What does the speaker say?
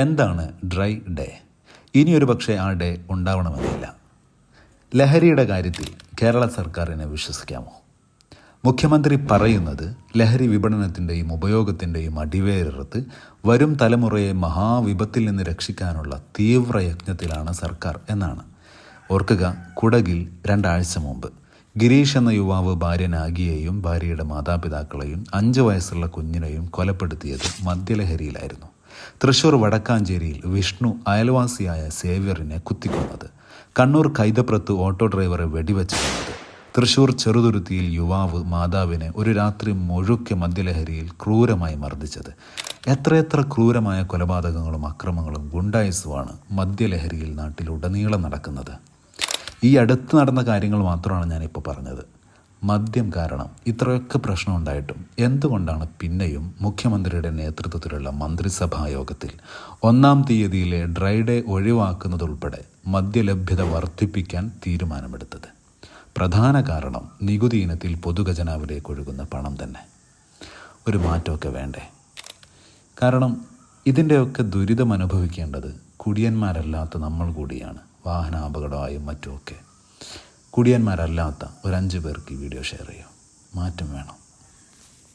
എന്താണ് dry day? ഇനിയൊരു പക്ഷേ ആ ഡേ ഉണ്ടാവണമെന്നില്ല. ലഹരിയുടെ കാര്യത്തിൽ കേരള സർക്കാരിനെ വിശ്വസിക്കാമോ? മുഖ്യമന്ത്രി പറയുന്നത് ലഹരി വിപണനത്തിൻ്റെയും ഉപയോഗത്തിൻ്റെയും അടിവേരറുത്ത് വരും തലമുറയെ മഹാവിപത്തിൽ നിന്ന് രക്ഷിക്കാനുള്ള തീവ്ര യജ്ഞത്തിലാണ് സർക്കാർ എന്നാണ്. ഓർക്കുക, കുടകിൽ 2 ആഴ്ച മുമ്പ് ഗിരീഷ് എന്ന യുവാവ് ഭാര്യ നാഗിയെയും ഭാര്യയുടെ മാതാപിതാക്കളെയും 5 വയസ്സുള്ള കുഞ്ഞിനെയും കൊലപ്പെടുത്തിയത് മദ്യലഹരിയിലായിരുന്നു. തൃശൂർ വടക്കാഞ്ചേരിയിൽ വിഷ്ണു അയൽവാസിയായ സേവ്യറിനെ കുത്തിക്കൊന്നത്. കണ്ണൂർ കൈതപ്രത്ത് ഓട്ടോ ഡ്രൈവറെ വെടിവെച്ച് കൊന്നത്. തൃശൂർ ചെറുതുരുത്തിയിൽ യുവാവ് മാതാവിനെ ഒരു രാത്രി മുഴുക്കെ മദ്യലഹരിയിൽ ക്രൂരമായി മർദ്ദിച്ചത്. എത്രയെത്ര ക്രൂരമായ കൊലപാതകങ്ങളും അക്രമങ്ങളും ഗുണ്ടായിസുമാണ് മദ്യലഹരിയിൽ നാട്ടിലുടനീളം നടക്കുന്നത്. ഈ അടുത്ത് നടന്ന കാര്യങ്ങൾ മാത്രമാണ് ഞാനിപ്പോൾ പറഞ്ഞത്. മദ്യം കാരണം ഇത്രയൊക്കെ പ്രശ്നം ഉണ്ടായിട്ടും എന്തുകൊണ്ടാണ് പിന്നെയും മുഖ്യമന്ത്രിയുടെ നേതൃത്വത്തിലുള്ള മന്ത്രിസഭാ യോഗത്തിൽ 1-ാം തീയതിയിലെ ഡ്രൈ ഡേ ഒഴിവാക്കുന്നതുൾപ്പെടെ മദ്യലഭ്യത വർദ്ധിപ്പിക്കാൻ തീരുമാനമെടുത്തത്? പ്രധാന കാരണം നികുതി ഇനത്തിൽ പൊതുഖജനാവിലേക്ക് ഒഴുകുന്ന പണം തന്നെ. ഒരു മാറ്റമൊക്കെ വേണ്ടേ? കാരണം ഇതിൻ്റെയൊക്കെ ദുരിതം അനുഭവിക്കേണ്ടത് കുടിയന്മാരല്ലാത്ത നമ്മൾ കൂടിയാണ്. വാഹനാപകടമായും മറ്റുമൊക്കെ കുടിയന്മാരല്ലാത്ത ഒരു 5 പേർക്ക് ഈ വീഡിയോ ഷെയർ ചെയ്യും. മാറ്റം വേണം.